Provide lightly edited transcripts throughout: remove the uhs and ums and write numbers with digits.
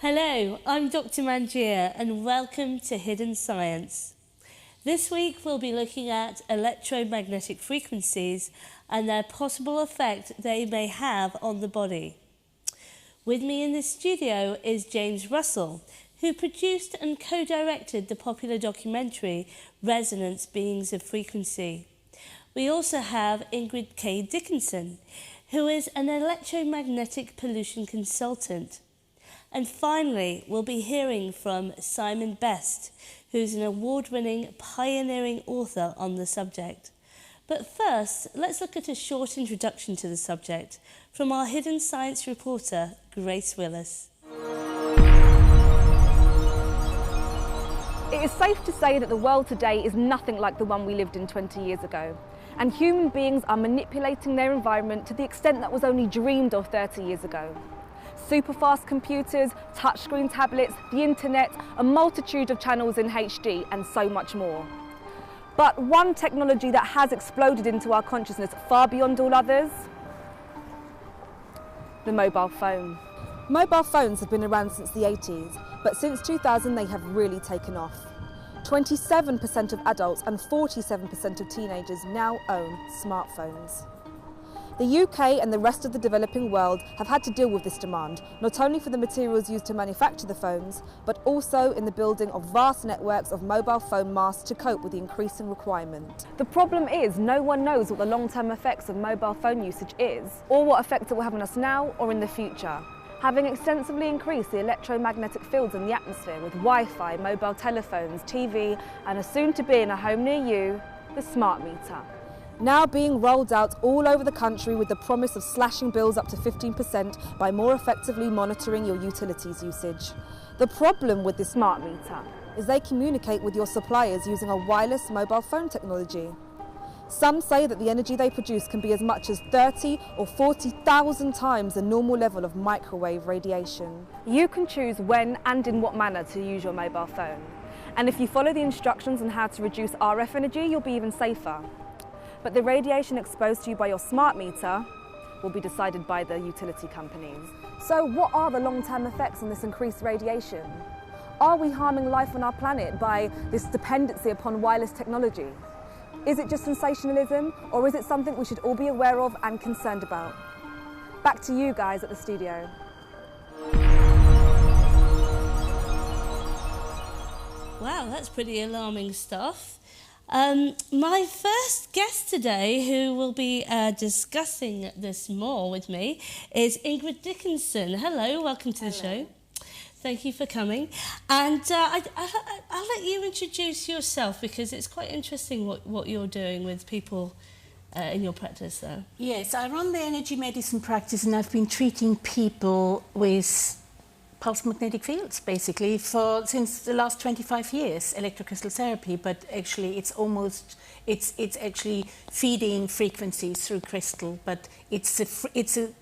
Hello, I'm Dr. Manjir and welcome to Hidden Science. This week we'll be looking at electromagnetic frequencies and their possible effect they may have on the body. With me in the studio is James Russell, who produced and co-directed the popular documentary Resonance Beings of Frequency. We also have Ingrid Dickenson, who is an electromagnetic pollution consultant. And finally, we'll be hearing from Simon Best, who's an award-winning pioneering author on the subject. But first, let's look at a short introduction to the subject from our Hidden Science reporter, Grace Willis. It is safe to say that the world today is nothing like the one we lived in 20 years ago. And human beings are manipulating their environment to the extent that was only dreamed of 30 years ago. Super-fast computers, touchscreen tablets, the internet, a multitude of channels in HD, and so much more. But one technology that has exploded into our consciousness far beyond all others, the mobile phone. Mobile phones have been around since the 80s, but since 2000 they have really taken off. 27% of adults and 47% of teenagers now own smartphones. The UK and the rest of the developing world have had to deal with this demand, not only for the materials used to manufacture the phones, but also in the building of vast networks of mobile phone masts to cope with the increasing requirement. The problem is no one knows what the long-term effects of mobile phone usage is, or what effect it will have on us now or in the future. Having extensively increased the electromagnetic fields in the atmosphere with Wi-Fi, mobile telephones, TV, and a soon-to-be in a home near you, the smart meter. Now being rolled out all over the country with the promise of slashing bills up to 15% by more effectively monitoring your utilities usage. The problem with the smart meter is they communicate with your suppliers using a wireless mobile phone technology. Some say that the energy they produce can be as much as 30 or 40,000 times the normal level of microwave radiation. You can choose when and in what manner to use your mobile phone. And if you follow the instructions on how to reduce RF energy, you'll be even safer. But the radiation exposed to you by your smart meter will be decided by the utility companies. So what are the long-term effects on this increased radiation? Are we harming life on our planet by this dependency upon wireless technology? Is it just sensationalism, or is it something we should all be aware of and concerned about? Back to you guys at the studio. Wow, that's pretty alarming stuff. My first guest today, who will be discussing this more with me, is Ingrid Dickenson. Hello, welcome to the show. Thank you for coming. And I'll let you introduce yourself, because it's quite interesting what you're doing with people in your practice there. Yes, I run the energy medicine practice, and I've been treating people with pulse magnetic fields, basically, since the last 25 years, electrocrystal therapy, but actually it's actually feeding frequencies through crystal, but it's a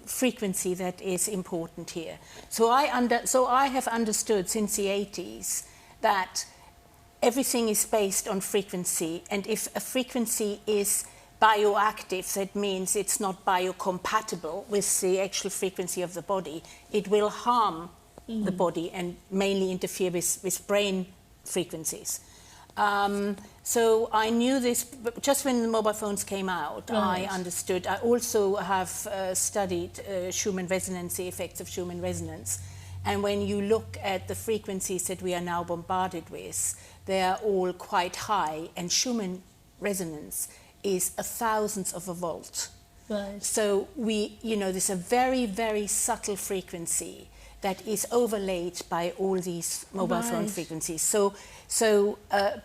frequency that is important here. So I have understood since the 80s that everything is based on frequency, and if a frequency is bioactive, that means it's not biocompatible with the actual frequency of the body, it will harm the body and mainly interfere with brain frequencies. So I knew this just when the mobile phones came out. Right. I understood. I also have studied Schumann resonance, the effects of Schumann resonance. And when you look at the frequencies that we are now bombarded with, they are all quite high, and Schumann resonance is 1,000th of a volt. Right. So there's a very, very subtle frequency that is overlaid by all these mobile phone frequencies. So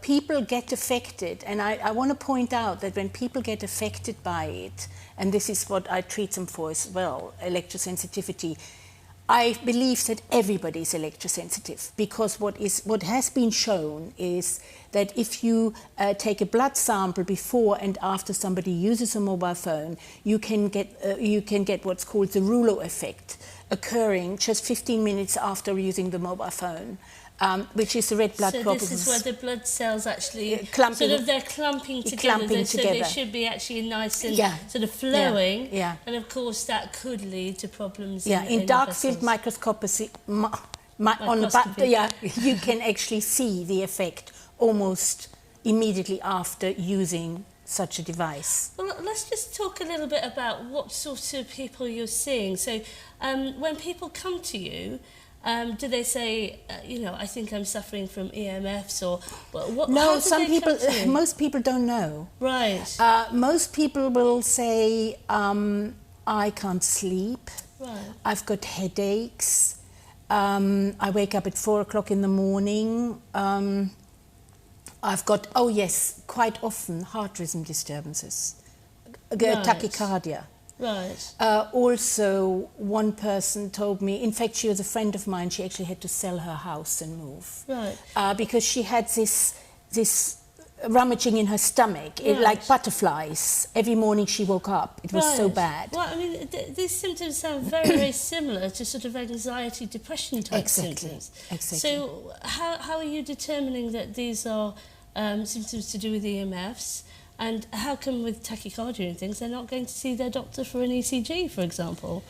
people get affected, and I want to point out that when people get affected by it, and this is what I treat them for as well, electrosensitivity, I believe that everybody is electrosensitive, because what has been shown is that if you take a blood sample before and after somebody uses a mobile phone, you can get what's called the rouleau effect occurring just 15 minutes after using the mobile phone. which is the red blood clot. So this is where the blood cells actually they're clumping together. So they should be actually nice and sort of flowing. Yeah. And of course that could lead to problems. In dark field microscopy, on the back, yeah, you can actually see the effect almost immediately after using such a device. Well, let's just talk a little bit about what sort of people you're seeing. So when people come to you, do they say, I think I'm suffering from EMFs, or what? No, some people, most people don't know. Right. Most people will say, I can't sleep. Right. I've got headaches. I wake up at 4 o'clock in the morning. I've got, quite often heart rhythm disturbances, tachycardia. Right. Also, one person told me, in fact, she was a friend of mine, she actually had to sell her house and move. Right. Because she had this rummaging in her stomach, like butterflies. Every morning she woke up, it was so bad. Well, I mean, these symptoms sound very, very similar to sort of anxiety, depression type symptoms. Exactly. So how are you determining that these are symptoms to do with EMFs? And how come with tachycardia and things, they're not going to see their doctor for an ECG, for example?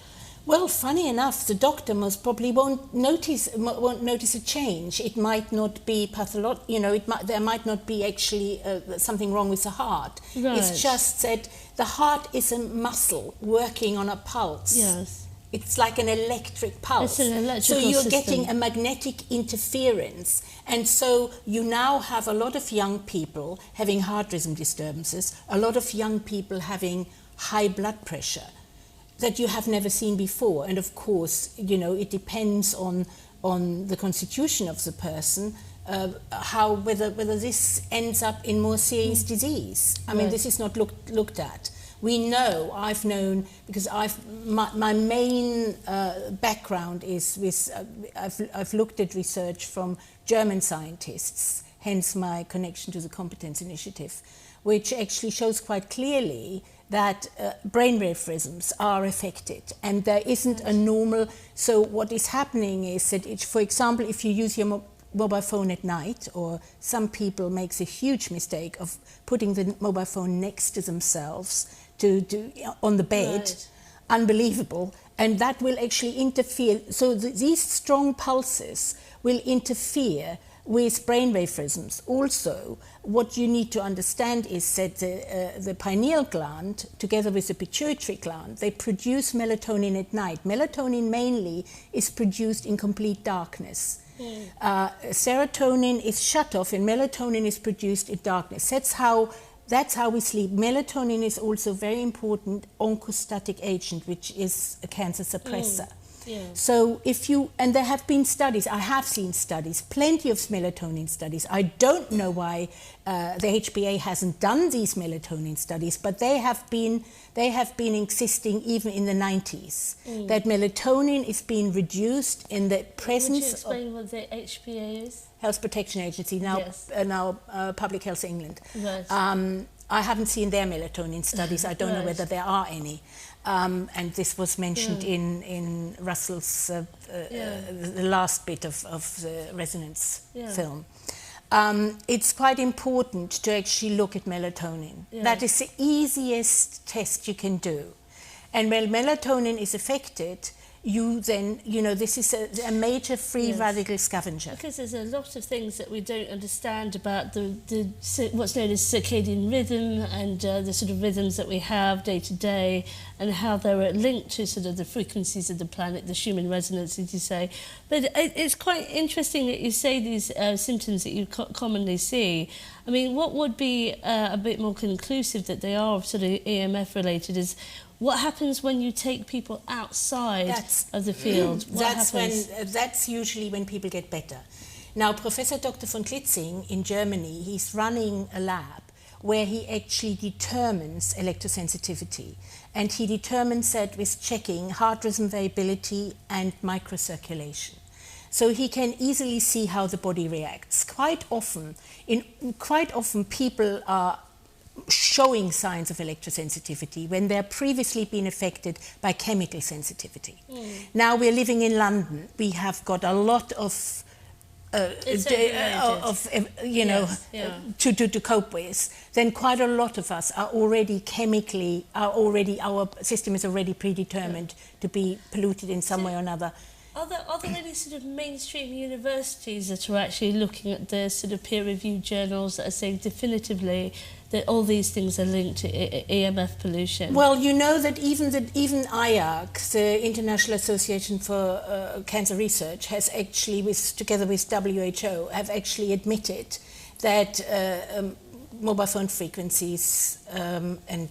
Well, funny enough, the doctor most probably won't notice a change. It might not be pathological, there might not be actually something wrong with the heart. Right. It's just that the heart is a muscle working on a pulse. Yes. It's like an electric pulse. It's an electrical so you're system. getting a magnetic interference. And so you now have a lot of young people having heart rhythm disturbances, a lot of young people having high blood pressure that you have never seen before. And of course, it depends on the constitution of the person, whether this ends up in more serious disease. I mean, this is not looked at. We know, I've known, because my main background is with, I've looked at research from German scientists, hence my connection to the Competence Initiative, which actually shows quite clearly that brainwave rhythms are affected, and there isn't a normal. So what is happening is that, for example, if you use your mobile phone at night, or some people makes a huge mistake of putting the mobile phone next to themselves on the bed, unbelievable, and that will actually interfere. So these strong pulses will interfere with brainwave rhythms. Also, what you need to understand is that the pineal gland, together with the pituitary gland, they produce melatonin at night. Melatonin mainly is produced in complete darkness. Serotonin is shut off and melatonin is produced in darkness. That's how we sleep. Melatonin is also a very important oncostatic agent, which is a cancer suppressor. So and there have been studies, I have seen studies, plenty of melatonin studies. I don't know why the HBA hasn't done these melatonin studies, but they have been existing even in the 90s. That melatonin is being reduced in the presence. Would you explain what the HBA is? Health Protection Agency, now Public Health England. Right. I haven't seen their melatonin studies. I don't know whether there are any. And this was mentioned in Russell's the last bit of the resonance film. It's quite important to actually look at melatonin. That is the easiest test you can do. And when melatonin is affected, this is a major free radical scavenger. Because there's a lot of things that we don't understand about the what's known as circadian rhythm and the sort of rhythms that we have day to day, and how they're linked to sort of the frequencies of the planet, the Schumann resonance, as you say. But it's quite interesting that you say these symptoms that you commonly see. I mean, what would be a bit more conclusive that they are sort of EMF related is what happens when you take people outside of the field? That's usually when people get better. Now, Professor Dr. von Klitzing in Germany, he's running a lab where he actually determines electrosensitivity. And he determines that with checking heart rhythm variability and microcirculation. So he can easily see how the body reacts. Quite often people are showing signs of electrosensitivity when they're previously been affected by chemical sensitivity. Now we're living in London. We have got a lot of to cope with. Then quite a lot of us are already our system is already predetermined to be polluted in some way or another. Are there any sort of mainstream universities that are actually looking at the sort of peer-reviewed journals that are saying definitively that all these things are linked to EMF pollution? Well, you know that even IARC, the International Association for Cancer Research, has actually, together with WHO, have actually admitted that mobile phone frequencies and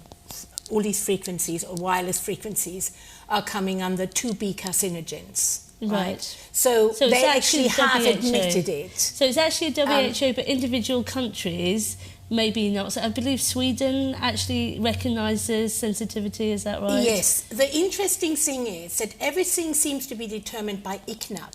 all these frequencies or wireless frequencies are coming under 2B carcinogens. Right. So they actually have admitted it. So it's actually a WHO, but individual countries maybe not. So I believe Sweden actually recognises sensitivity, is that right? Yes. The interesting thing is that everything seems to be determined by ICNAP.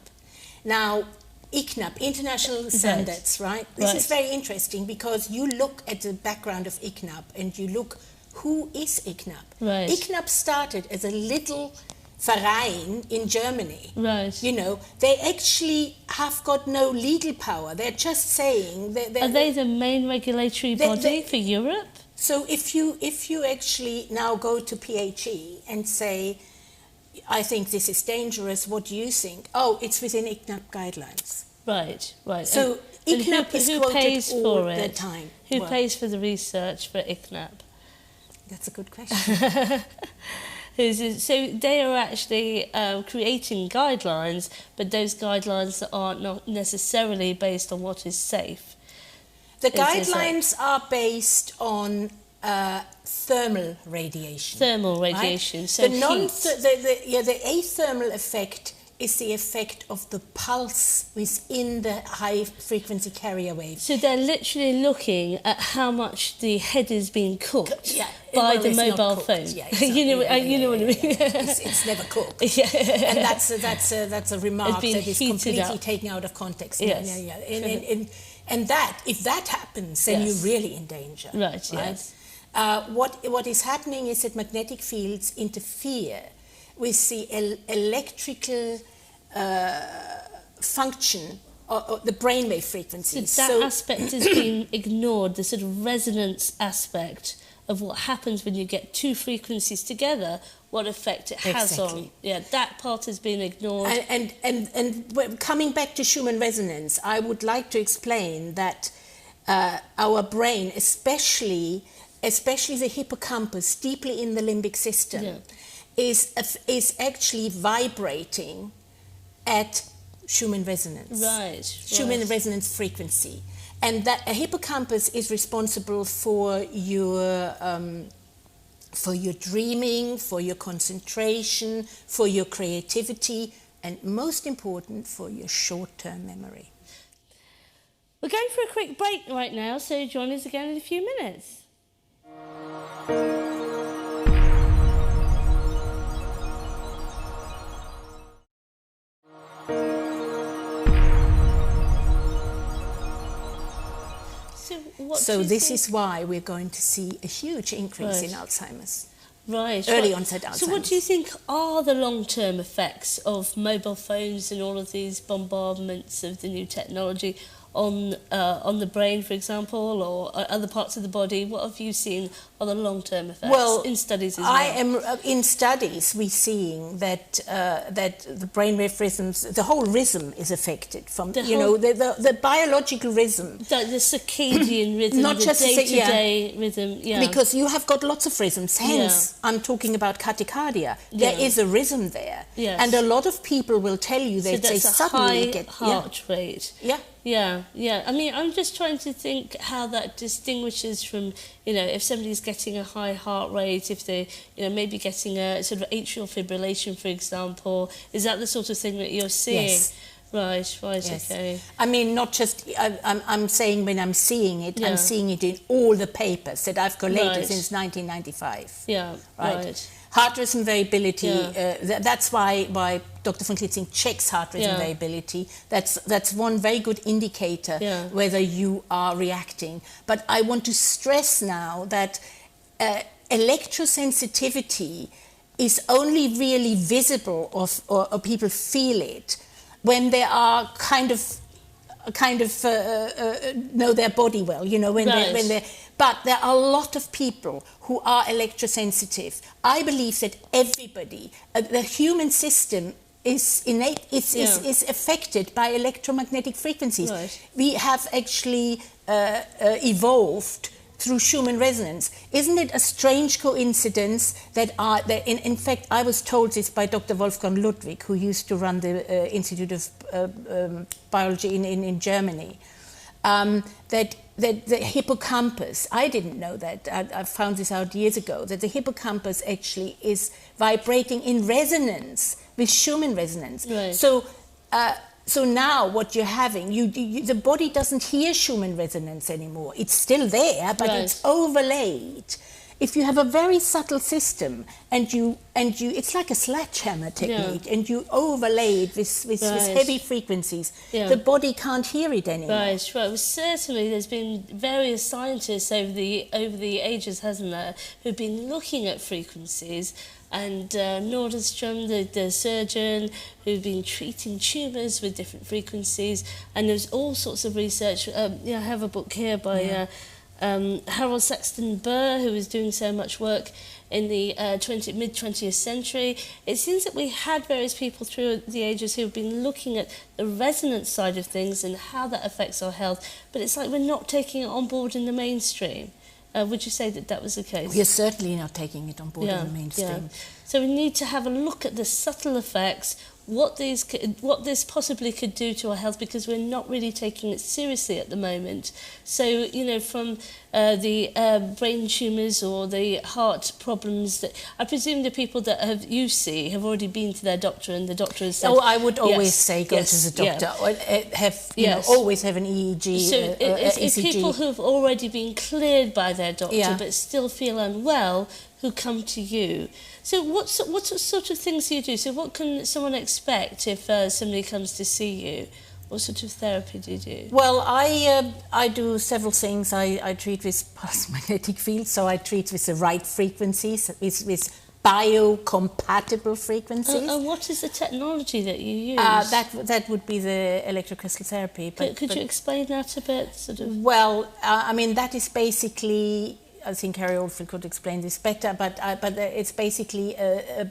Now, ICNAP, International Standards, right? This is very interesting because you look at the background of ICNAP and you look, who is ICNAP? Right. ICNAP started as a little Verein in Germany. Right. You know, they actually have got no legal power. They're just saying... Are they the main regulatory body for Europe? So if you actually now go to PHE and say, I think this is dangerous, what do you think? Oh, it's within ICNAP guidelines. Right, right. So ICNAP is quoted all the time. Who pays for the research for ICNAP? That's a good question. So they are actually creating guidelines, but those guidelines are not necessarily based on what is safe. The guidelines are based on thermal radiation. Thermal radiation, right? so the athermal effect is the effect of the pulse within the high-frequency carrier wave. So they're literally looking at how much the head is being cooked by the mobile phone. Yeah, you know what I mean? It's never cooked. And that's a remark that is completely taken out of context. Yes. And that, if that happens, then you're really in danger. Right, yes. What is happening is that magnetic fields interfere with the electrical function or the brainwave frequencies. So that aspect is being ignored, the sort of resonance aspect of what happens when you get two frequencies together, what effect it has on. Yeah, that part has been ignored. And coming back to Schumann resonance, I would like to explain that our brain, especially the hippocampus, deeply in the limbic system, is actually vibrating at Schumann resonance. Right. Schumann resonance frequency. And that a hippocampus is responsible for your dreaming, for your concentration, for your creativity, and most important, for your short-term memory. We're going for a quick break right now, so join us again in a few minutes. So this is why we're going to see a huge increase in Alzheimer's. Right. Early onset Alzheimer's. So what do you think are the long-term effects of mobile phones and all of these bombardments of the new technology on the brain, for example, or other parts of the body? What have you seen are the long-term effects in studies as well? In studies, we're seeing that the brainwave rhythms, the whole rhythm is affected from, the biological rhythm. The circadian rhythm, not the just day-to-day rhythm. Yeah. Because you have got lots of rhythms, hence I'm talking about tachycardia. There is a rhythm there. Yes. And a lot of people will tell you that they suddenly get... heart rate. Yeah. Yeah. I mean, I'm just trying to think how that distinguishes from, if somebody's getting a high heart rate, if they, maybe getting a sort of atrial fibrillation, for example. Is that the sort of thing that you're seeing? Yes. Right, yes. Okay. I mean, not just, I'm saying when I'm seeing it, I'm seeing it in all the papers that I've collated since 1995. Yeah, right. Heart rhythm variability, that's why Dr. von Klitzing checks heart rhythm variability. That's one very good indicator whether you are reacting. But I want to stress now that electrosensitivity is only really visible or people feel it when they are kind of know their body well, when they're... But there are a lot of people who are electrosensitive. I believe that everybody, the human system is innate, is affected by electromagnetic frequencies. Right. We have actually evolved through Schumann resonance. Isn't it a strange coincidence that, in fact, I was told this by Dr. Wolfgang Ludwig, who used to run the Institute of Biology in Germany, that the hippocampus, I didn't know that, I found this out years ago, that the hippocampus actually is vibrating in resonance with Schumann resonance. Right. So now what you're having, the body doesn't hear Schumann resonance anymore. It's still there, but Right. it's overlaid. If you have a very subtle system and you it's like a sledgehammer technique, and you overlay it with heavy frequencies, the body can't hear it anymore. Right. Well, certainly there's been various scientists over the ages, hasn't there, who've been looking at frequencies. And Nordstrom, the surgeon, who've been treating tumours with different frequencies, and there's all sorts of research. I have a book here by Harold Saxton Burr, who was doing so much work in the mid-20th century. It seems that we had various people through the ages who've been looking at the resonance side of things and how that affects our health, but it's like we're not taking it on board in the mainstream. Would you say that was the case? We are certainly not taking it on board in the mainstream. Yeah. So we need to have a look at the subtle effects, what this possibly could do to our health, because we're not really taking it seriously at the moment. So, from the brain tumours or the heart problems, that I presume the people that you see have already been to their doctor, and the doctor has said... Oh, I would always say go to the doctor, or always have an EEG. So it's people who have already been cleared by their doctor but still feel unwell, who come to you. So what sort of things do you do? So what can someone expect if somebody comes to see you? What sort of therapy do you do? Well, I do several things. I treat with pulse magnetic fields, so I treat with the right frequencies, with biocompatible frequencies. And what is the technology that you use? That would be the electrocrystal therapy. Could you explain that a bit? Well, I mean, that is basically... I think Harry Oldfield could explain this better, but it's basically a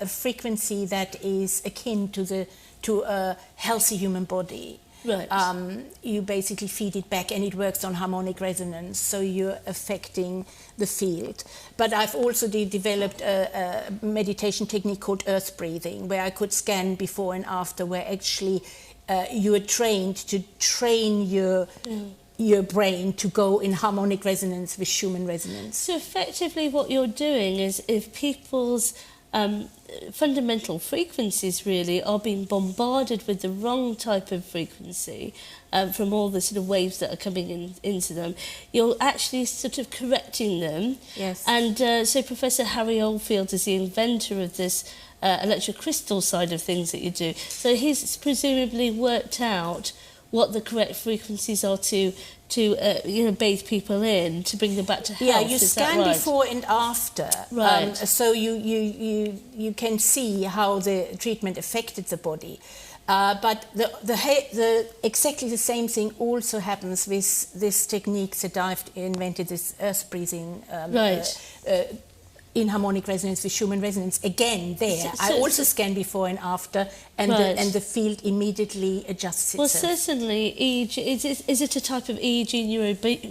frequency that is akin to a healthy human body. Right. You basically feed it back, and it works on harmonic resonance, so you're affecting the field. But I've also developed a meditation technique called earth breathing, where I could scan before and after, where actually you are trained to train your brain to go in harmonic resonance with Schumann resonance. So effectively what you're doing is, if people's fundamental frequencies really are being bombarded with the wrong type of frequency from all the sort of waves that are coming into them, you're actually sort of correcting them. Yes. And so Professor Harry Oldfield is the inventor of this electrocrystal side of things that you do. So he's presumably worked out what the correct frequencies are to bathe people in, to bring them back to health. Yeah, you scan before and after, right? So you can see how the treatment affected the body. But the exactly the same thing also happens with this technique that I've invented, this earth breathing. In harmonic resonance with Schumann resonance. Again, I also scan before and after, and the field immediately adjusts itself. Well, certainly, EEG, is it a type of EEG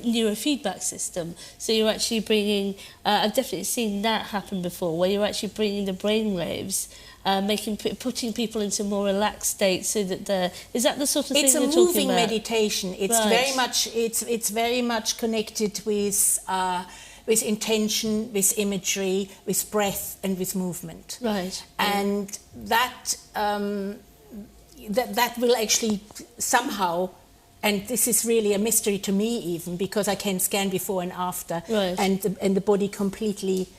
neurofeedback system? So you're actually bringing, I've definitely seen that happen before, where you're actually bringing the brain waves, putting people into more relaxed states, so that is that the sort of thing you're talking about? It's a moving meditation. It's very much connected with intention, with imagery, with breath, and with movement. Right. And that will actually somehow, and this is really a mystery to me even, because I can scan before and after, and the body completely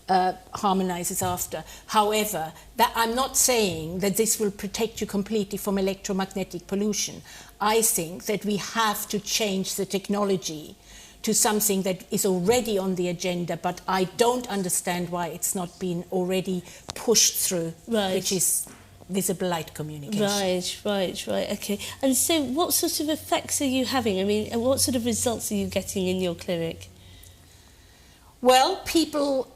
harmonizes after. However, I'm not saying that this will protect you completely from electromagnetic pollution. I think that we have to change the technology to something that is already on the agenda, but I don't understand why it's not been already pushed through, which is visible light communication. Right, okay. And so what sort of effects are you having? I mean, what sort of results are you getting in your clinic? Well, people,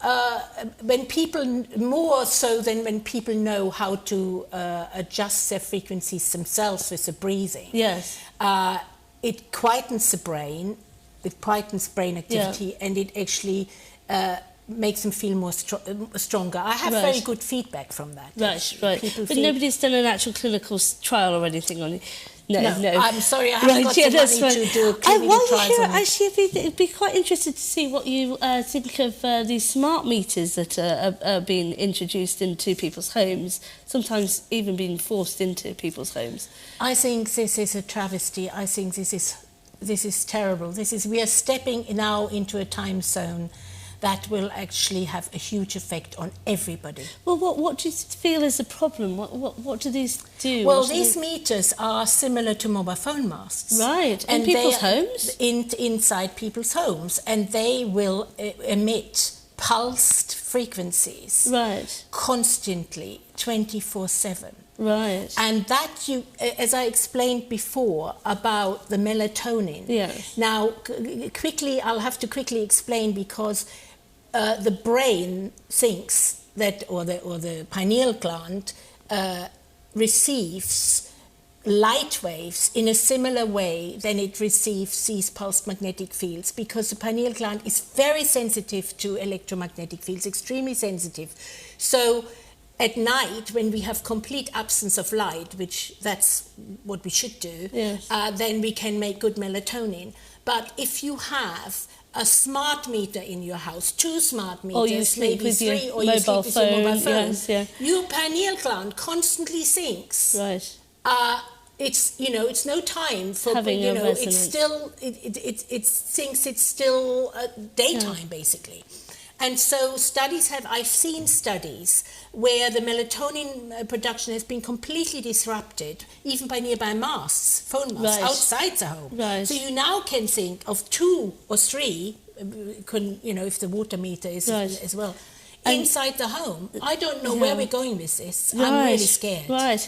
when people, more so than when people know how to adjust their frequencies themselves with the breathing, Yes. It quietens the brain, it quietens brain activity, and it actually makes them feel more stronger. I have very good feedback from that. Right. But nobody's done an actual clinical trial or anything on it. No. I'm sorry, I haven't got the money to do clinical trials on it. Actually, it'd be quite interested to see what you think of these smart meters that are being introduced into people's homes, sometimes even being forced into people's homes. I think this is a travesty. I think this is terrible. We are stepping now into a time zone that will actually have a huge effect on everybody. Well, what do you feel is the problem? What do these do? Well, these meters are similar to mobile phone masts. Right, in people's homes? Inside people's homes, and they will emit pulsed frequencies. Right. Constantly, 24/7. Right. And that, as I explained before about the melatonin. Yes. Now, I'll have to quickly explain, because the brain thinks that, or the pineal gland receives light waves in a similar way than it receives these pulsed magnetic fields, because the pineal gland is very sensitive to electromagnetic fields, extremely sensitive. So at night, when we have complete absence of light, which that's what we should do, yes. Then we can make good melatonin. But if you have a smart meter in your house, 2 smart meters, or you sleep maybe with 3, your or you sleep with your mobile phone, yes, yeah. your pineal gland constantly thinks. Right. It's no time for having a resonance. It's still it thinks it's still daytime, basically. And so I've seen studies where the melatonin production has been completely disrupted, even by nearby masts, phone masts, outside the home. Right. So you now can think of 2 or 3, if the water meter is as well, inside the home. I don't know where we're going with this. Right. I'm really scared. Right,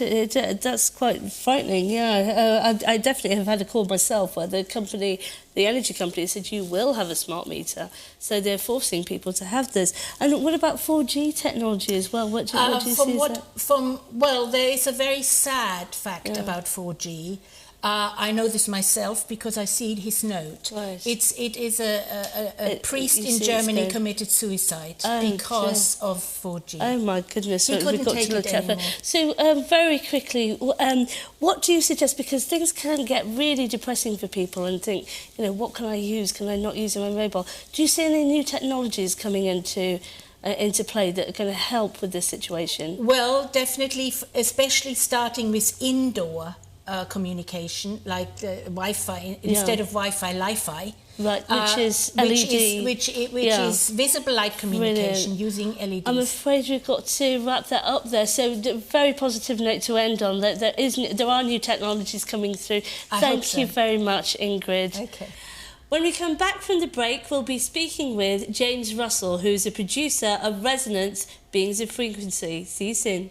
that's quite frightening, yeah. I definitely have had a call myself where the energy company said you will have a smart meter, so they're forcing people to have this. And what about 4G technology as well? What do you see as that? Well, there is a very sad fact about 4G. I know this myself because I see his note. Right. It is a priest in Germany committed suicide because of 4G. Oh my goodness! He couldn't take it anymore. So very quickly, what do you suggest? Because things can get really depressing for people and think, what can I use? Can I not use on my mobile? Do you see any new technologies coming into play that are going to help with this situation? Well, definitely, especially starting with indoor communication, like Wi-Fi, instead of Wi-Fi, Li-Fi. Right, which is LED. Which is visible light communication. Brilliant. Using LEDs. I'm afraid we've got to wrap that up there. So, very positive note to end on. That there are new technologies coming through. Thank you very much, Ingrid. Okay. When we come back from the break, we'll be speaking with James Russell, who's a producer of Resonance Beings of Frequency. See you soon.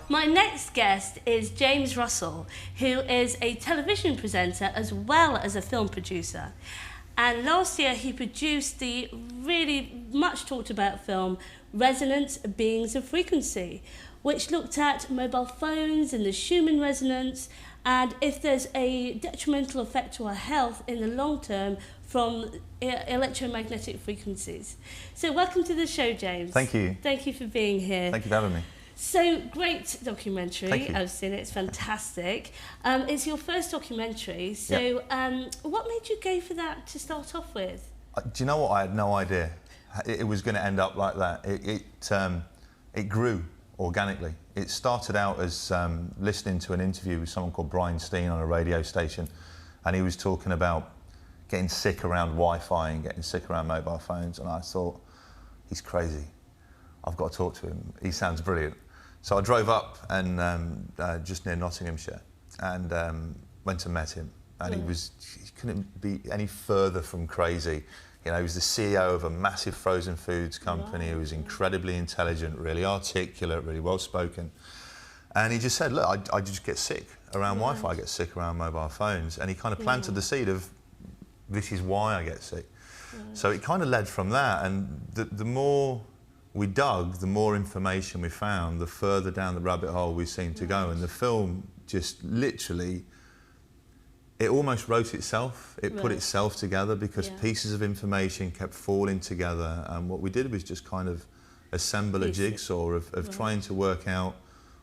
My next guest is James Russell, who is a television presenter as well as a film producer. And last year he produced the really much talked about film Resonance Beings of Frequency, which looked at mobile phones and the Schumann resonance and if there's a detrimental effect to our health in the long term from electromagnetic frequencies. So welcome to the show, James. Thank you. Thank you for being here. Thank you for having me. So, great documentary. Thank you. I've seen it. It's fantastic. It's your first documentary. So, what made you go for that to start off with? Do you know what? I had no idea it was going to end up like that. It grew organically. It started out as listening to an interview with someone called Brian Steen on a radio station, and he was talking about getting sick around Wi-Fi and getting sick around mobile phones, and I thought, he's crazy. I've got to talk to him. He sounds brilliant. So I drove up and just near Nottinghamshire and went and met him. And he couldn't be any further from crazy. You know, he was the CEO of a massive frozen foods company. He was incredibly intelligent, really articulate, really well-spoken. And he just said, look, I just get sick around Wi-Fi, I get sick around mobile phones. And he kind of planted the seed of, this is why I get sick. So it kind of led from that. And the more we dug, the more information we found, the further down the rabbit hole we seemed to go. And the film just literally, it almost wrote itself. It put itself together because pieces of information kept falling together. And what we did was just kind of assemble a jigsaw of trying to work out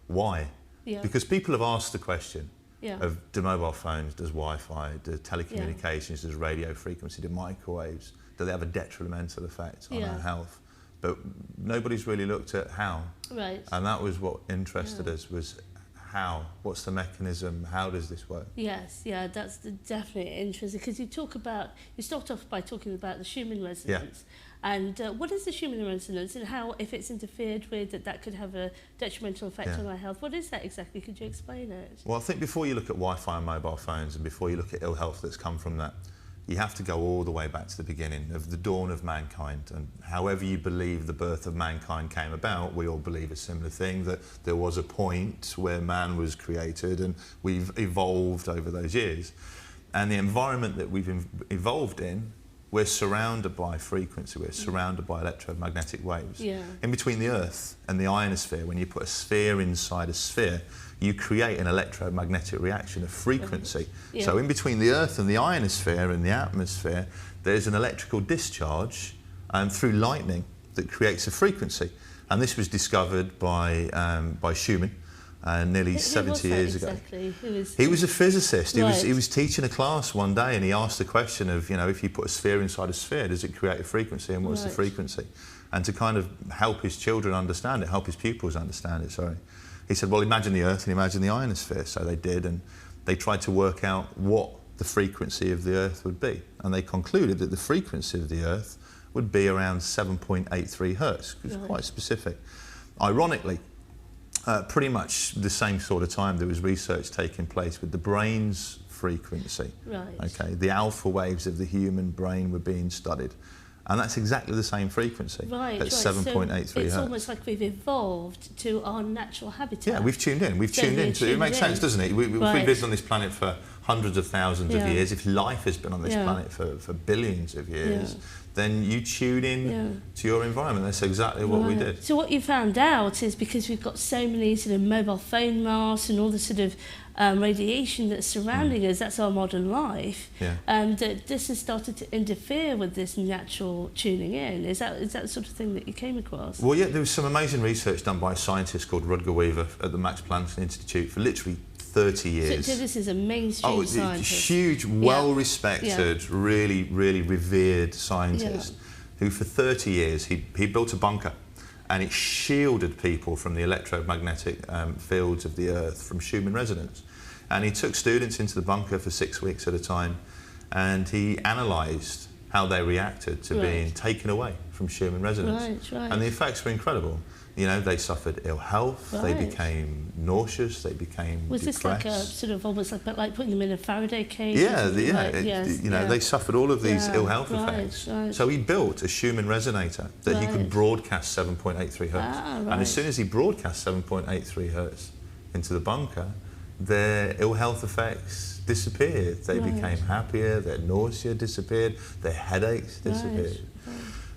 why. Because people have asked the question of, do mobile phones, does Wi-Fi, do telecommunications, does radio frequency, do microwaves, do they have a detrimental effect on our health? But nobody's really looked at how. And that was what interested us, was how, what's the mechanism, how does this work? Yes, that's definitely interesting, because you start off by talking about the Schumann resonance. And what is the Schumann resonance, and how, if it's interfered with, that could have a detrimental effect on our health? What is that exactly? Could you explain it? Well, I think before you look at Wi-Fi and mobile phones, and before you look at ill health that's come from that, you have to go all the way back to the beginning of the dawn of mankind. And however you believe the birth of mankind came about, we all believe a similar thing, that there was a point where man was created and we've evolved over those years. And the environment that we've evolved in, we're surrounded by frequency, we're surrounded by electromagnetic waves. In between the Earth and the ionosphere, when you put a sphere inside a sphere, you create an electromagnetic reaction of frequency. So in between the Earth and the ionosphere and the atmosphere, there's an electrical discharge through lightning that creates a frequency. And this was discovered by Schumann nearly 70 years ago. He was a physicist. He was teaching a class one day, and he asked the question of, you know, if you put a sphere inside a sphere, does it create a frequency, and what's the frequency? And to kind of help his children understand it, help his pupils understand it, sorry. He said, well, imagine the Earth and imagine the ionosphere. So they did, and they tried to work out what the frequency of the Earth would be. And they concluded that the frequency of the Earth would be around 7.83 hertz, which is quite specific. Ironically, pretty much the same sort of time there was research taking place with the brain's frequency. Okay, the alpha waves of the human brain were being studied. And that's exactly the same frequency at 7.83 hertz. It's almost like we've evolved to our natural habitat. Yeah, we've tuned in. We've tuned in. It makes sense, doesn't it? If we've lived on this planet for hundreds of thousands of years, if life has been on this planet for billions of years, then you tune in to your environment. That's exactly what we did. So what you found out is, because we've got so many sort of mobile phone masts and all the sort of radiation that's surrounding us, that's our modern life, and this has started to interfere with this natural tuning in. Is that the sort of thing that you came across? Well, yeah, there was some amazing research done by a scientist called Rutger Weaver at the Max Planck Institute for literally 30 years. So this is a mainstream scientist. Huge, well-respected, really, really revered scientist who for 30 years, he built a bunker, and it shielded people from the electromagnetic fields of the Earth from Schumann resonance. And he took students into the bunker for 6 weeks at a time, and he analysed how they reacted to being taken away from Schumann resonance. And the effects were incredible. You know, they suffered ill health, they became nauseous, they became depressed. Was this like a sort of almost like putting them in a Faraday cage? You know, they suffered all of these ill health effects. So he built a Schumann resonator that he could broadcast 7.83 hertz. And as soon as he broadcast 7.83 hertz into the bunker, their ill health effects disappeared. They became happier, their nausea disappeared, their headaches disappeared.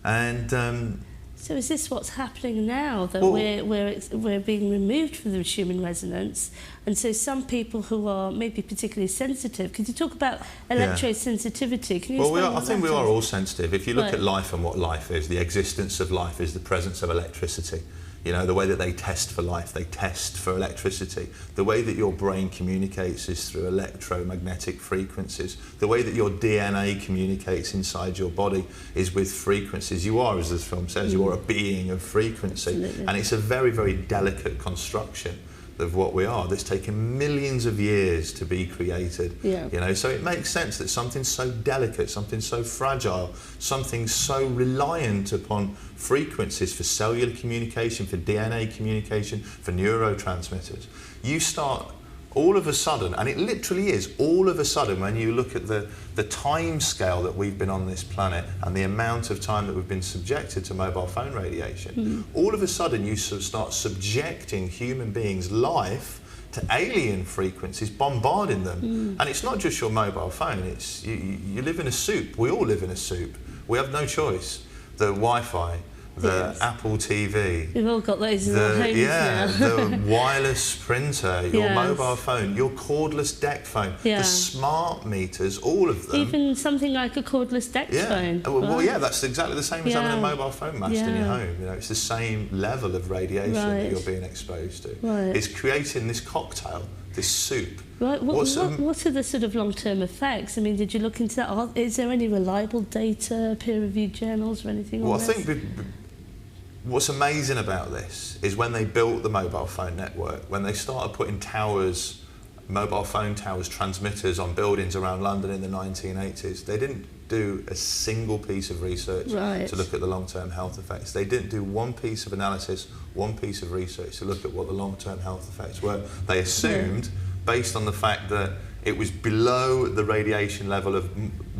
And so is this what's happening now, that we're being removed from the Schumann resonance, and so some people who are maybe particularly sensitive, could you talk about electrosensitivity? Can you I think we are all sensitive. If you look at life and what life is, the existence of life is the presence of electricity. You know, the way that they test for life, they test for electricity. The way that your brain communicates is through electromagnetic frequencies. The way that your DNA communicates inside your body is with frequencies. You are, as this film says, you are a being of frequency. Absolutely. And it's a very, very delicate construction of what we are that's taken millions of years to be created. You know, so it makes sense that something so delicate, something so fragile, something so reliant upon frequencies for cellular communication, for DNA communication, for neurotransmitters, you start all of a sudden, and it literally is, all of a sudden, when you look at the time scale that we've been on this planet and the amount of time that we've been subjected to mobile phone radiation, all of a sudden you start subjecting human beings' life to alien frequencies, bombarding them. And it's not just your mobile phone, it's you live in a soup. We all live in a soup. We have no choice. The Wi-Fi, the Apple TV. We've all got those in our homes now. The wireless printer, your mobile phone, your cordless deck phone, the smart meters, all of them. Even something like a cordless deck phone. Well, yeah, that's exactly the same as having a mobile phone mast in your home. You know, it's the same level of radiation that you're being exposed to. It's creating this cocktail, this soup. Right. What are the sort of long-term effects? I mean, did you look into that? Is there any reliable data, peer-reviewed journals or anything on this? I think what's amazing about this is when they built the mobile phone network, when they started putting towers, mobile phone towers, transmitters on buildings around London in the 1980s, they didn't do a single piece of research to look at the long-term health effects. They didn't do one piece of analysis, one piece of research to look at what the long-term health effects were. They assumed, based on the fact that it was below the radiation level of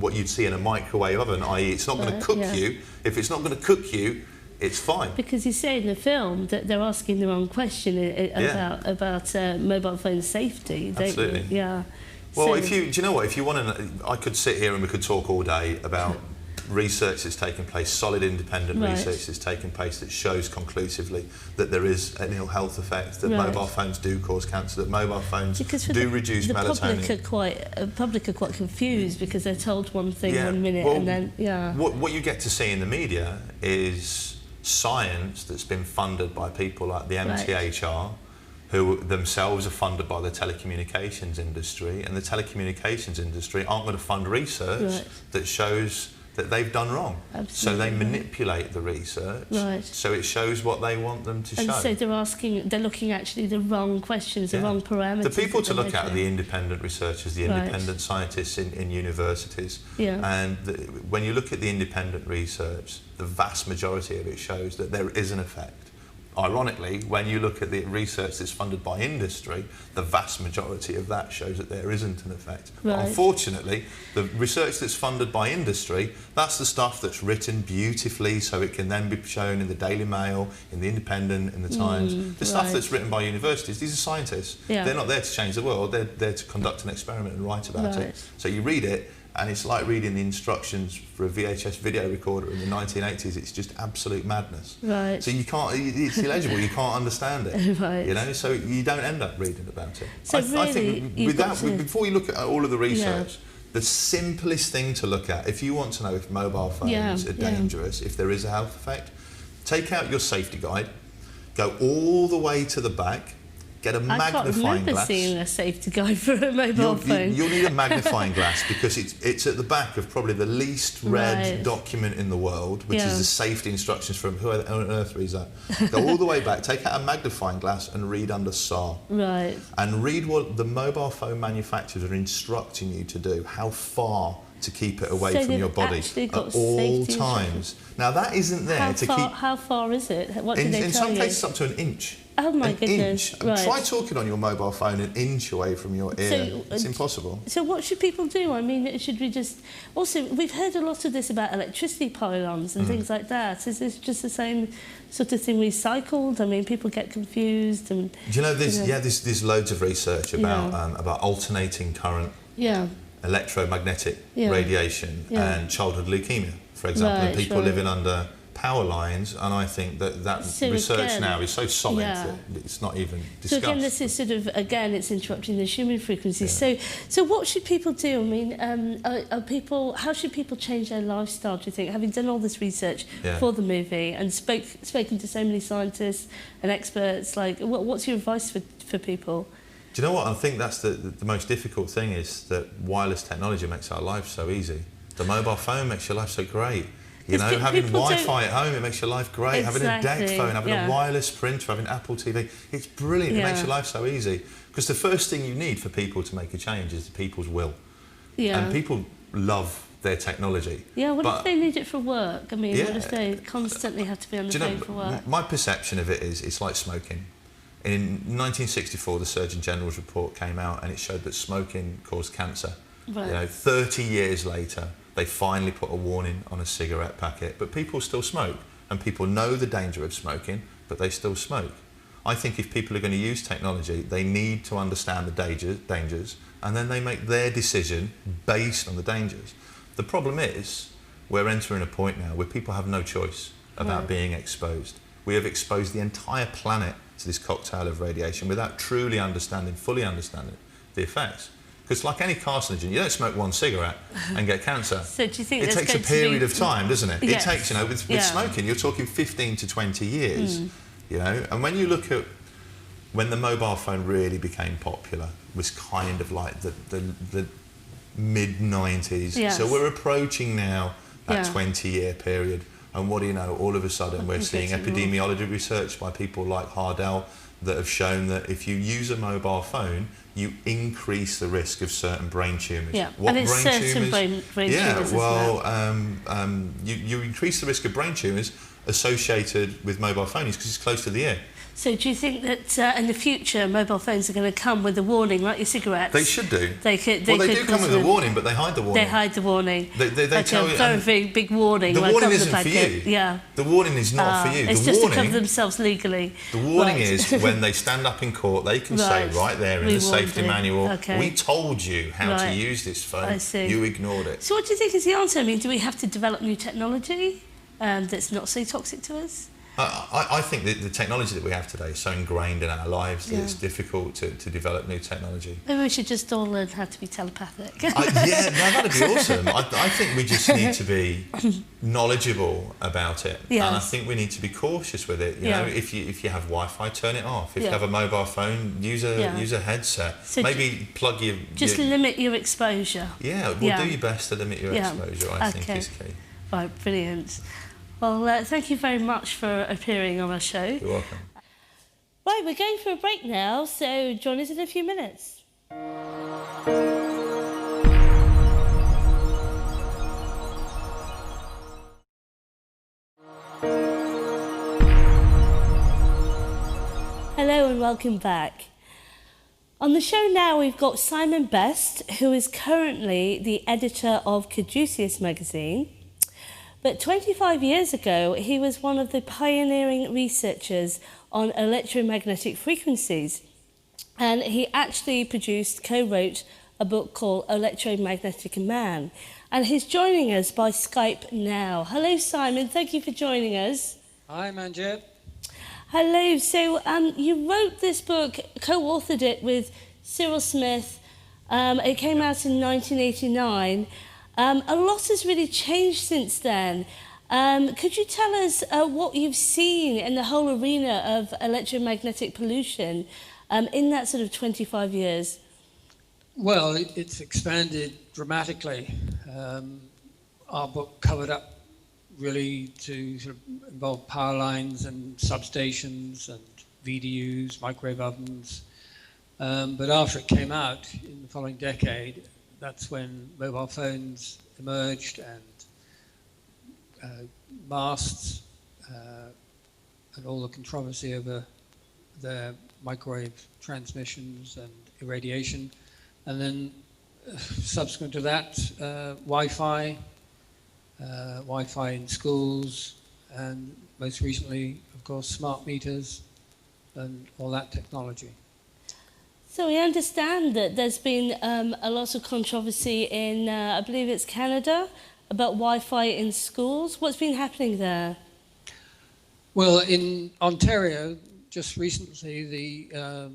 what you'd see in a microwave oven, i.e. it's not going to cook you. If it's not going to cook you, it's fine. Because you say in the film that they're asking the wrong question about mobile phone safety. Absolutely. Yeah. Well, do you know what? If you want to, I could sit here and we could talk all day about research that's taken place, solid independent research that's taken place that shows conclusively that there is an ill health effect, that mobile phones do cause cancer, that mobile phones do reduce melatonin. The public are quite confused because they're told one thing one minute and then, What you get to see in the media is science that's been funded by people like the MTHR, who themselves are funded by the telecommunications industry, and the telecommunications industry aren't going to fund research that shows that they've done wrong. Absolutely. So they manipulate the research so it shows what they want them to show. And so they're looking actually the wrong questions, the wrong parameters. The people to look at are the independent researchers, the independent scientists in universities. And when you look at the independent research, the vast majority of it shows that there is an effect. Ironically, when you look at the research that's funded by industry, the vast majority of that shows that there isn't an effect. But unfortunately, the research that's funded by industry, that's the stuff that's written beautifully so it can then be shown in the Daily Mail, in the Independent, in the Times. The stuff that's written by universities, these are scientists. They're not there to change the world, they're there to conduct an experiment and write about it. So you read it, and it's like reading the instructions for a VHS video recorder in the 1980s. It's just absolute madness. So you can't, it's illegible, you can't understand it. You know, so you don't end up reading about it. So I think with that, before you look at all of the research, the simplest thing to look at, if you want to know if mobile phones are dangerous, if there is a health effect, take out your safety guide, go all the way to the back, get a magnifying glass. I can't remember seeing a safety guide for a mobile phone. You'll need a magnifying glass because it's at the back of probably the least read document in the world, which is the safety instructions from who on earth reads that. Go all the way back, take out a magnifying glass and read under SAR. And read what the mobile phone manufacturers are instructing you to do, how far to keep it away from your body at all times. Now that isn't there to keep... How far is it? What do they tell you? In some cases up to an inch. Oh my goodness! Try talking on your mobile phone an inch away from your ear. It's impossible. So what should people do? I mean, should we just... Also, we've heard a lot of this about electricity pylons and things like that. Is this just the same sort of thing recycled? I mean, people get confused and... Do you know, there's loads of research about alternating current, electromagnetic radiation and childhood leukemia, for example, and people living under power lines, and I think that research now is so solid that it's not even discussed. So again, this is sort of, it's interrupting the human frequencies. So what should people do? I mean, how should people change their lifestyle, do you think? Having done all this research for the movie and spoken to so many scientists and experts, like, what's your advice for people? Do you know what? I think that's the most difficult thing is that wireless technology makes our life so easy. The mobile phone makes your life so great. You know, having Wi-Fi at home, it makes your life great. Having a deck phone, having a wireless printer, having Apple TV, it's brilliant. It makes your life so easy. Because the first thing you need for people to make a change is people's will. And people love their technology. What if they need it for work? I mean, what if they constantly have to be on the phone for work? My perception of it is it's like smoking. In 1964, the Surgeon General's report came out and it showed that smoking caused cancer. Right. You know, 30 years later, they finally put a warning on a cigarette packet, but people still smoke, and people know the danger of smoking, but they still smoke. I think if people are going to use technology, they need to understand the dangers, and then they make their decision based on the dangers. The problem is, we're entering a point now where people have no choice about being exposed. We have exposed the entire planet to this cocktail of radiation without truly fully understanding the effects. Because like any carcinogen, you don't smoke one cigarette and get cancer. So do you think it takes a period of time, doesn't it? Yes. It takes, you know, with smoking, you're talking 15 to 20 years, you know. And when you look at when the mobile phone really became popular, was kind of like the mid-90s. Yes. So we're approaching now that 20-year period. And what do you know, all of a sudden we're seeing epidemiology research by people like Hardell that have shown that if you use a mobile phone, you increase the risk of certain brain tumours. Yeah, What and it's brain certain tumours? brain tumours, You increase the risk of brain tumours associated with mobile phones because it's close to the ear. So do you think that in the future mobile phones are going to come with a warning, like your cigarettes? They should do. They could do come with a warning, but they hide the warning. They hide the warning. They like tell a you. very big warning. The like warning on isn't the for packet. you. Yeah. The warning is not for you. It's the just warning, to cover themselves legally. The warning is when they stand up in court, they can say right there in the safety manual, we told you how to use this phone. I see. You ignored it. So what do you think is the answer? I mean, do we have to develop new technology that's not so toxic to us? I think that the technology that we have today is so ingrained in our lives that it's difficult to develop new technology. Maybe we should just all learn how to be telepathic. That'd be awesome. I think we just need to be knowledgeable about it, and I think we need to be cautious with it. You know, if you have Wi-Fi, turn it off. If you have a mobile phone, use a headset. So maybe plug your limit your exposure. Yeah, do your best to limit your exposure. I think is key. Right, brilliant. Well, thank you very much for appearing on our show. You're welcome. Right, we're going for a break now, so join us in a few minutes. Hello and welcome back. On the show now we've got Simon Best, who is currently the editor of Caduceus magazine. But 25 years ago, he was one of the pioneering researchers on electromagnetic frequencies. And he actually co-wrote a book called Electromagnetic Man. And he's joining us by Skype now. Hello, Simon. Thank you for joining us. Hi, Manjir. Hello. So you wrote this book, co-authored it with Cyril Smith. It came out in 1989. A lot has really changed since then. Could you tell us what you've seen in the whole arena of electromagnetic pollution in that sort of 25 years? Well, it's expanded dramatically. Our book covered up really to sort of involve power lines and substations and VDUs, microwave ovens. But after it came out in the following decade, that's when mobile phones emerged and masts and all the controversy over their microwave transmissions and irradiation. And then subsequent to that, Wi-Fi in schools, and most recently, of course, smart meters and all that technology. So we understand that there's been a lot of controversy in, I believe it's Canada, about Wi-Fi in schools. What's been happening there? Well, in Ontario, just recently, the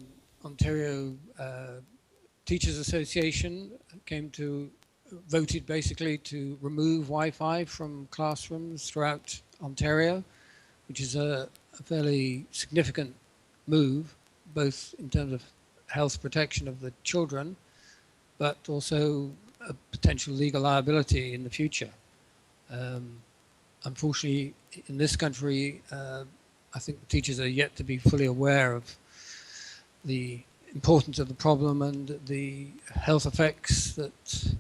Ontario Teachers Association voted basically to remove Wi-Fi from classrooms throughout Ontario, which is a fairly significant move, both in terms of health protection of the children, but also a potential legal liability in the future. Unfortunately, in this country, I think the teachers are yet to be fully aware of the importance of the problem and the health effects that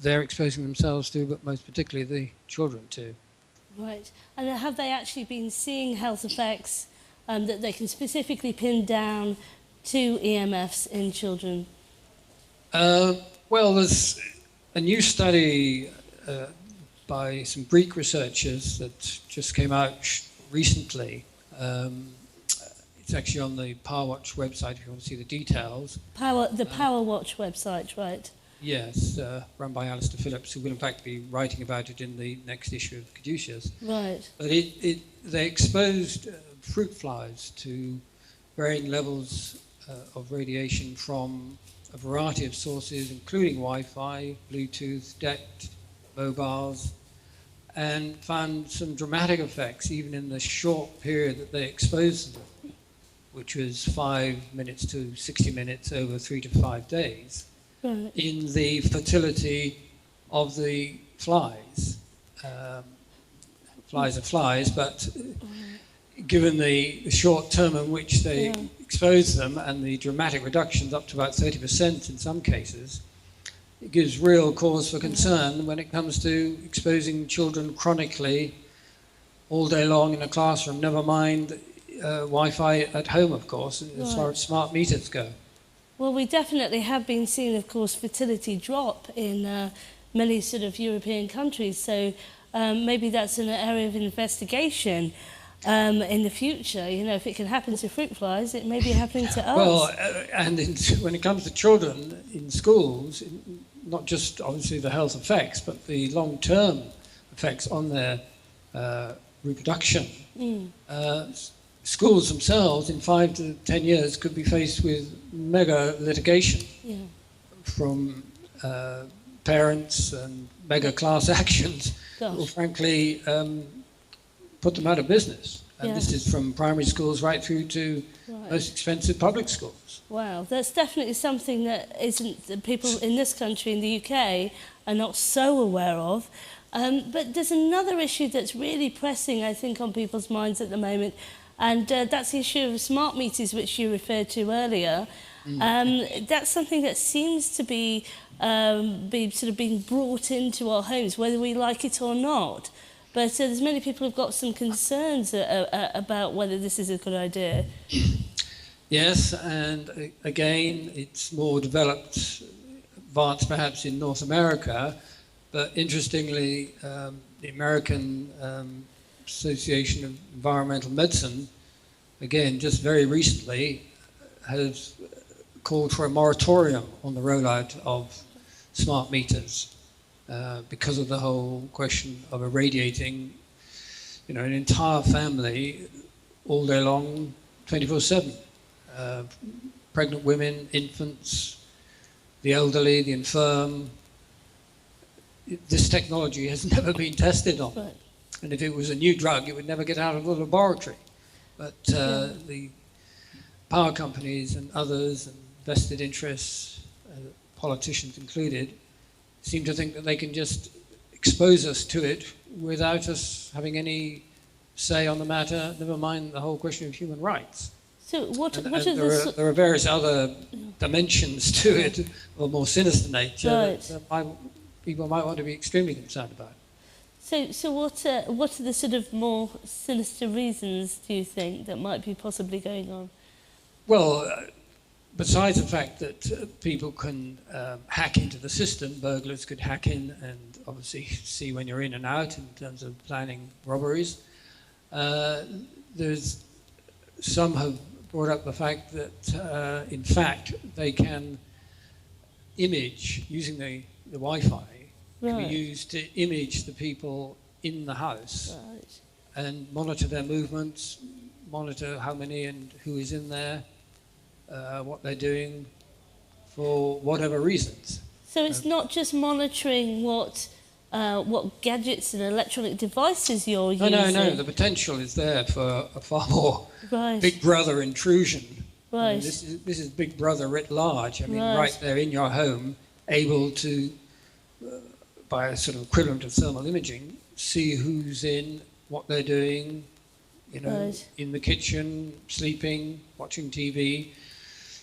they're exposing themselves to, but most particularly the children to. Right. And have they actually been seeing health effects that they can specifically pin down to EMFs in children? Well, there's a new study by some Greek researchers that just came out recently. It's actually on the PowerWatch website if you want to see the details. The PowerWatch website, right? Yes, run by Alistair Phillips, who will in fact be writing about it in the next issue of Caduceus. Right. But they exposed fruit flies to varying levels of radiation from a variety of sources, including Wi-Fi, Bluetooth, DECT, mobiles, and found some dramatic effects even in the short period that they exposed them, which was 5 minutes to 60 minutes over 3 to 5 days, right, in the fertility of the flies. Flies are flies, but given the short term in which they expose them and the dramatic reductions up to about 30% in some cases, it gives real cause for concern when it comes to exposing children chronically all day long in a classroom, never mind Wi-Fi at home, of course, as far as smart meters go. Well, we definitely have been seeing, of course, fertility drop in many sort of European countries, so maybe that's an area of investigation in the future. You know, if it can happen to fruit flies, it may be happening to us. Well, and when it comes to children in schools, not just obviously the health effects, but the long-term effects on their reproduction. Schools themselves, in 5 to 10 years, could be faced with mega litigation from parents and mega class actions that will frankly put them out of business. And this is from primary schools right through to most expensive public schools. Wow, that's definitely something that that people in this country, in the UK, are not so aware of. But there's another issue that's really pressing, I think, on people's minds at the moment, and that's the issue of smart meters, which you referred to earlier. That's something that seems to be sort of being brought into our homes, whether we like it or not. But there's many people who've got some concerns about whether this is a good idea. Yes, and again, it's more developed, advanced perhaps in North America, but interestingly, the American Association of Environmental Medicine, again, just very recently, has called for a moratorium on the rollout of smart meters. Because of the whole question of irradiating, you know, an entire family all day long, 24/7. Pregnant women, infants, the elderly, the infirm. This technology has never been tested on. Right. And if it was a new drug, it would never get out of the laboratory. But the power companies and others, and vested interests, politicians included, seem to think that they can just expose us to it without us having any say on the matter, never mind the whole question of human rights. So there are various other dimensions to it of a more sinister nature that people might want to be extremely concerned about. So what are the sort of more sinister reasons, do you think, that might be possibly going on? Well, besides the fact that people can hack into the system, burglars could hack in and obviously see when you're in and out in terms of planning robberies. There's some have brought up the fact that, in fact, they can image, using the Wi-Fi, can be used to image the people in the house and monitor their movements, monitor how many and who is in there, what they're doing, for whatever reasons. So it's not just monitoring what gadgets and electronic devices you're using? No, the potential is there for a far more Big Brother intrusion. Right. I mean, this is Big Brother writ large. I mean, right there in your home, able to, by a sort of equivalent of thermal imaging, see who's in, what they're doing, you know, in the kitchen, sleeping, watching TV.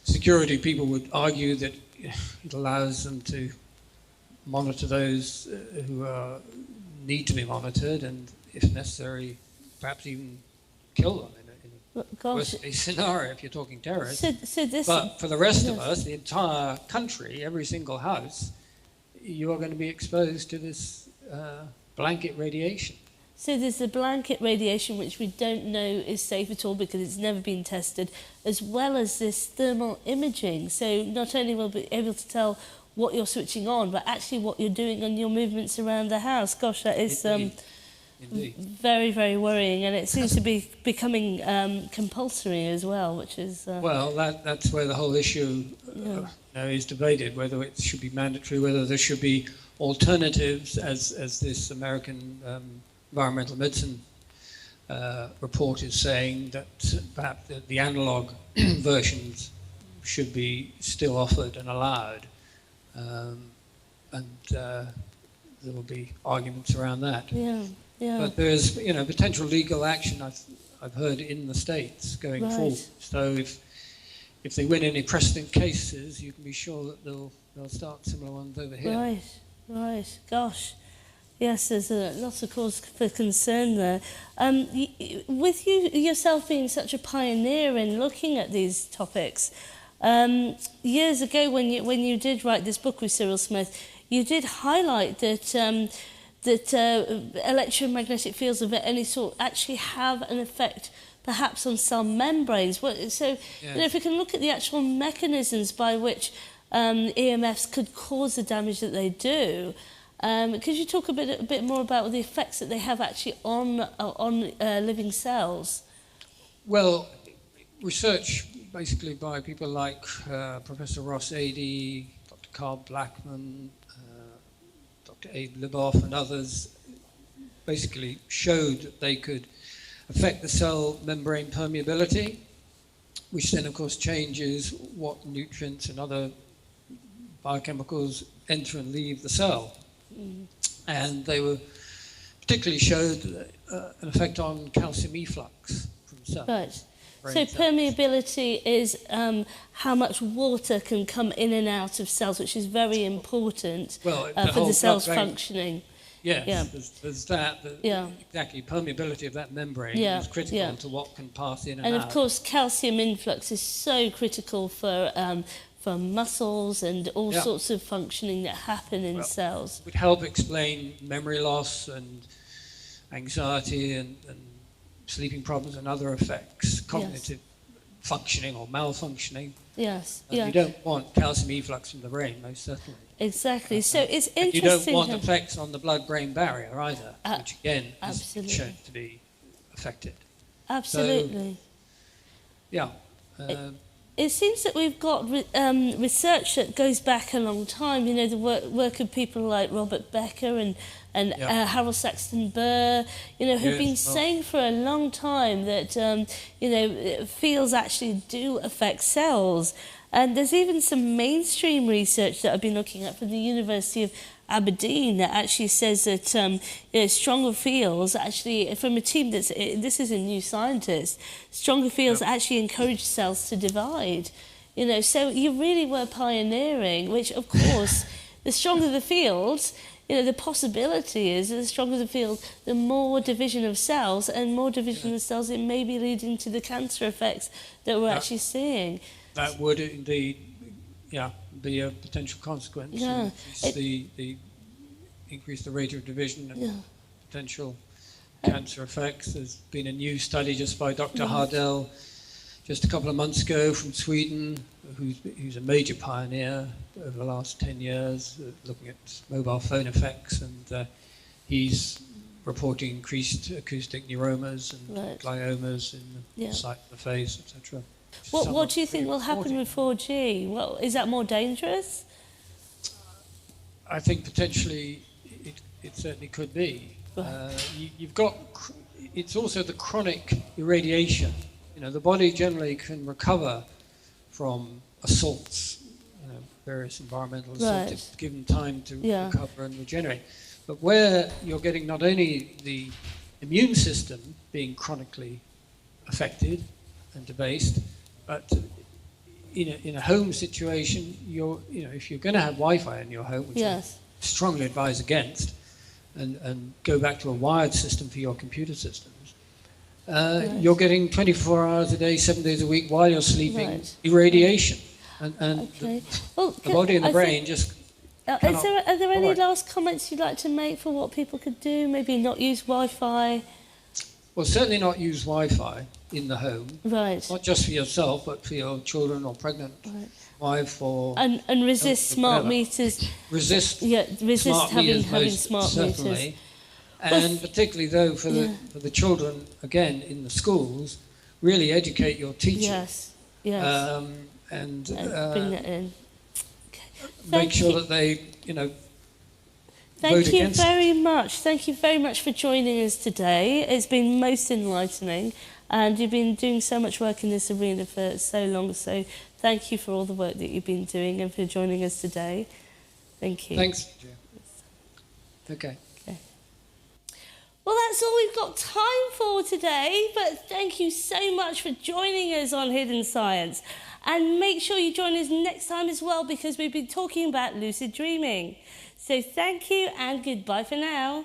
Security people would argue that it allows them to monitor those who need to be monitored, and if necessary, perhaps even kill them in Gosh. worst case scenario if you're talking terrorists. So this, but for the rest of us, the entire country, every single house, you are going to be exposed to this blanket radiation. So there's the blanket radiation, which we don't know is safe at all because it's never been tested, as well as this thermal imaging. So not only will we be able to tell what you're switching on, but actually what you're doing on your movements around the house. Gosh, that is Indeed. very, very worrying, and it seems to be becoming compulsory as well, which is... Well, that's where the whole issue now is debated, whether it should be mandatory, whether there should be alternatives, as this American environmental medicine report is saying, that perhaps the analog versions should be still offered and allowed. And there will be arguments around that. Yeah. But there's, potential legal action I've heard in the States going forward. So if they win any precedent cases, you can be sure that they'll start similar ones over here. Right. Gosh. Yes, there's lots of cause for concern there. With you yourself being such a pioneer in looking at these topics, years ago when you did write this book with Cyril Smith, you did highlight that electromagnetic fields of any sort actually have an effect perhaps on cell membranes. So if we can look at the actual mechanisms by which EMFs could cause the damage that they do, could you talk a bit more about the effects that they have actually on living cells? Well, research basically by people like Professor Ross Adey, Dr. Carl Blackman, Dr. Abe Liboff and others basically showed that they could affect the cell membrane permeability, which then of course changes what nutrients and other biochemicals enter and leave the cell. And they were particularly showed an effect on calcium efflux from cells. Right. So permeability is how much water can come in and out of cells, which is very important for the cell's functioning. Yes, there's that. Exactly, permeability of that membrane is critical to what can pass in and out. And of course, calcium influx is so critical for muscles and all sorts of functioning that happen in cells. It would help explain memory loss and anxiety and sleeping problems and other effects, cognitive functioning or malfunctioning. Yes. You don't want calcium efflux from the brain, most certainly. Exactly. So it's interesting. You don't want effects on the blood-brain barrier either, which again is shown to be affected. Absolutely. So, it seems that we've got research that goes back a long time. You know, the work of people like Robert Becker and Harold Saxton Burr, who've been saying for a long time that, fields actually do affect cells. And there's even some mainstream research that I've been looking at from the University of Aberdeen that actually says that stronger fields actually, from a team this is a new scientist, stronger fields actually encourage cells to divide. So you really were pioneering, which of course, the stronger the fields, the possibility is that the stronger the field, the more division of cells, and more division of cells, it may be leading to the cancer effects that we're actually seeing. That would indeed, be a potential consequence. Increase the rate of division and potential cancer effects. There's been a new study just by Dr. Hardell just a couple of months ago from Sweden, who's a major pioneer over the last 10 years, looking at mobile phone effects, and he's reporting increased acoustic neuromas and gliomas in the site of the face, etc. What do you think will happen with 4G? Well, is that more dangerous? I think potentially it certainly could be. You've got, it's also the chronic irradiation. The body generally can recover from assaults, various environmental assaults, if given time to recover and regenerate. But where you're getting not only the immune system being chronically affected and debased, but in a home situation, if you're going to have Wi-Fi in your home, which I strongly advise against, and go back to a wired system for your computer systems, you're getting 24 hours a day, 7 days a week while you're sleeping, Right. irradiation. And Okay. the body and the brain just are there any Alright. last comments you'd like to make for what people could do? Maybe not use Wi-Fi? Well, certainly not use Wi-Fi in the home, Right. not just for yourself, but for your children or pregnant wife or And resist smart whatever. meters. resist Yeah, resist smart having meters most smart certainly. meters. And particularly though for the children again in the schools, really educate your teachers. Yes. Yes. And Bring that in. Okay. make sure that they, vote Thank you against very much. Thank you very much for joining us today. It's been most enlightening, and you've been doing so much work in this arena for so long. So thank you for all the work that you've been doing and for joining us today. Thank you. Thanks. Okay. Well, that's all we've got time for today, but thank you so much for joining us on Hidden Science. And make sure you join us next time as well, because we've been talking about lucid dreaming. So thank you and goodbye for now.